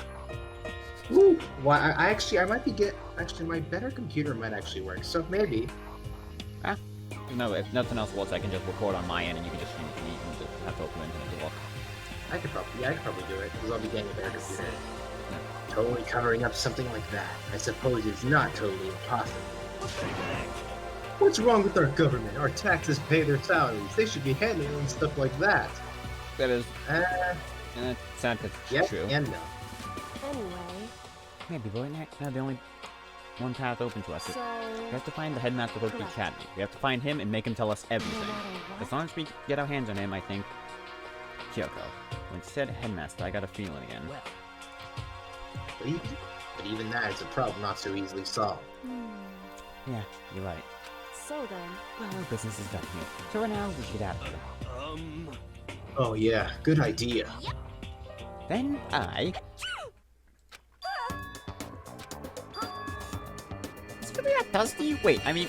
Woo! Why? I might be Actually, my better computer might actually work, so maybe. No, if nothing else works, I can just record on my end and you can just use me and just have to open it to look. I could probably do it, because I'll be getting a better computer. Totally covering up something like that, I suppose it's not totally impossible. What's wrong with our government? Our taxes pay their salaries. They should be handling stuff like that. That is... it's sad because it's Yes true. and no. Anyway, Maybe, but now the only one path open to us. so We have to find the headmaster of the academy. We have to find him and make him tell us no everything. matter As what, long as we get our hands on him, I think... Kyoko. When it said headmaster, I got a feeling again. But even that is a problem not so easily solved. Yeah, you're right. so then, Well, our business is done here. So right now, we should get out of here. Oh yeah, good idea. Then I... It's really not dusty? Wait, I mean...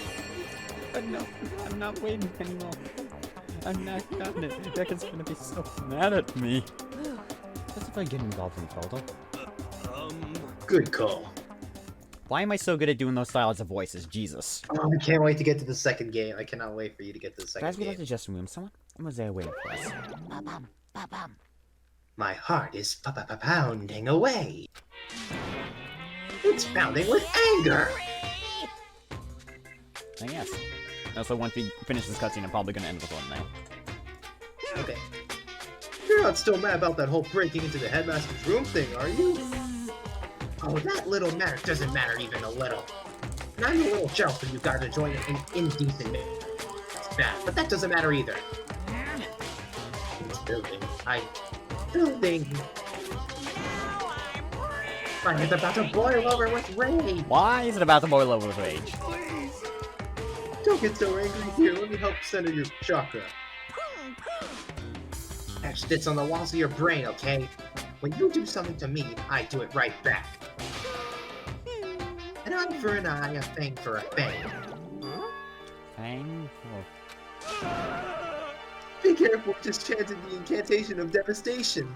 no, I'm not waiting anymore. I'm not gotten it. Becca's gonna be so mad at me. What's if I get involved in trouble? Good call. Why am I so good at doing those styles of voices? Jesus. Oh, I can't wait to get to the second game. I cannot wait for you to get to the second Guys, we game. left the dressing room. Someone was there waiting for us. My heart is pounding away. It's pounding with anger. And yes. Also, once we finish this cutscene, I'm probably gonna end the phone now. Okay. You're not still mad about that whole breaking into the headmaster's room thing, are you? Oh, that little matter doesn't matter even a little. And I'm a little jealous when you guys are joining an indecent mix. It's bad, but that doesn't matter either. It's building. Building. It's about to boil over with rage. Why is it about to boil over with rage? Don't get so angry here. Let me help center your chakra. Etch this on the walls of your brain, okay? When you do something to me, I do it right back. An eye for an eye, a fang for a fang. Fang? Be careful, just chanting the incantation of devastation.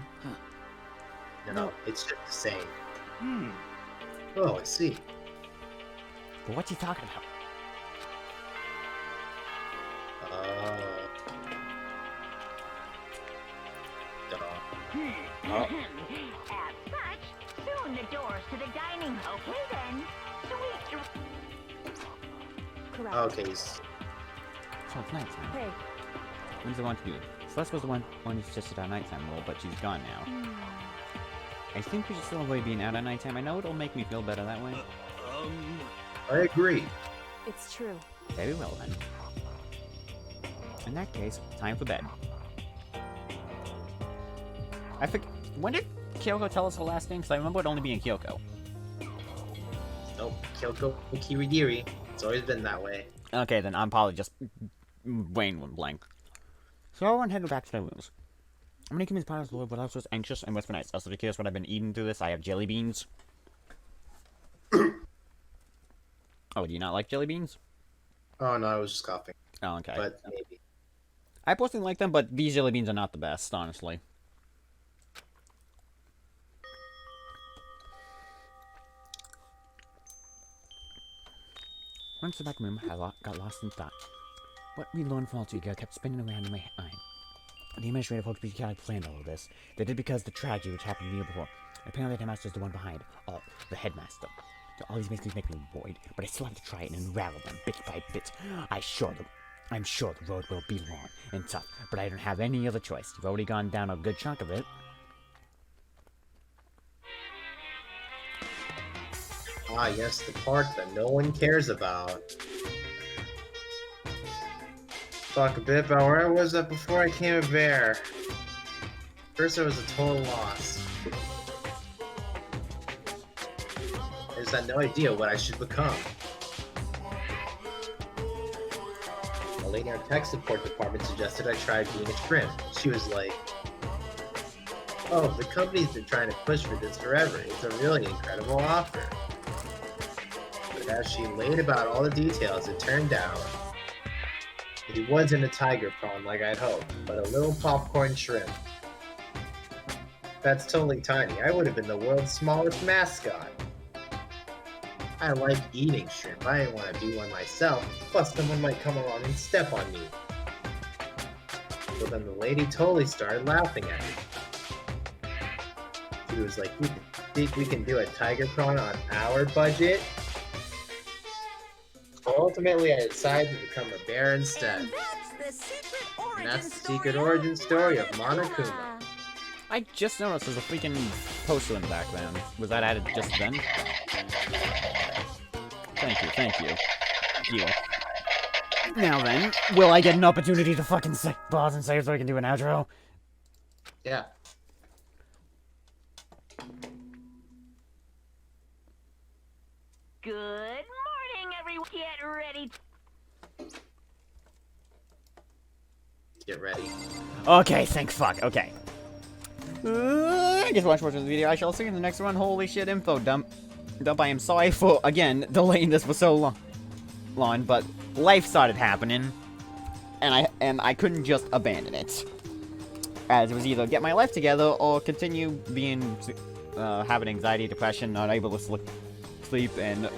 No, it's just the same. Oh, I see. But what's he talking about? As such, soon the doors to the dining. Okay then. Sweet. correct. Okay. So it's nighttime. Hey, When's the one to do it? Celeste was the one who suggested our nighttime rule, but she's gone now. I think we should still avoid being out at nighttime. I know it'll make me feel better that way. I agree. it's true. Very well then. In that case, time for bed. I forget. When did Kyoko tell us her last name? Because I remember it only being Kyoko. Nope, Kyoko Kirigiri. It's always been that way. Okay, then I'm probably just Wayne went blank. So everyone headed back to their rooms. I'm gonna keep his powers low, but I was just anxious and what's for nice. Also, to curious what I've been eating through this, I have jelly beans. Oh, do you not like jelly beans? Oh no, I was just coughing. Oh, okay. But maybe. I personally like them, but these jelly beans are not the best, honestly. Once the back room, I got lost in thought. What we learned from Altuga kept spinning around in my mind. The administrative folks had planned all of this. They did because the tragedy which happened the year before. Apparently the headmaster is the one behind all. The headmaster. All these things make me void, but I still have to try it and unravel them bit by bit. I assure them. I'm sure the road will be long and tough, but I don't have any other choice. You've already gone down a good chunk of it. Ah, yes, the part that no one cares about. Talk a bit about where I was at before I came a bear. First, I was a total loss. I just had no idea what I should become. A lady in our tech support department suggested I try being a shrimp. She was like, "Oh, the company's been trying to push for this forever. It's a really incredible offer." But as she laid about all the details, it turned out that he wasn't a tiger prawn like I'd hoped, but a little popcorn shrimp. That's totally tiny. I would have been the world's smallest mascot. I like eating shrimp. I didn't want to be one myself. Plus, someone might come along and step on me. But then the lady totally started laughing at me. She was like, "You think we can do a tiger prawn on our budget?" So ultimately, I decided to become a bear instead. And that's the secret origin And that's the story secret of origin story of Dangaronpa. Monokuma. I just noticed there's a freaking poster in the background. Was that added just then? Thank you, thank you. You. Now then, will I get an opportunity to fucking pause and save so I can do an outro? Yeah. Good morning, everyone. Get ready. Get ready. Okay, thank fuck, okay. I guess watch this video. I shall see you in the next one. Holy shit, info dump. I am sorry for, again, delaying this for so long, but life started happening, and I couldn't just abandon it. As it was either get my life together or continue being, having anxiety, depression, not able to sleep, and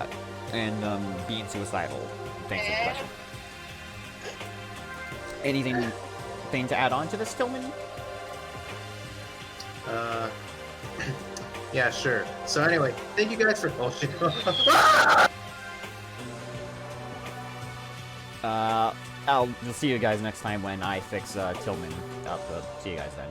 being suicidal. Thanks for the question. Anything to add on to this, Tillman? Yeah, sure. So anyway, thank you guys for bullshit. I'll see you guys next time when I fix Tillman up. See you guys then.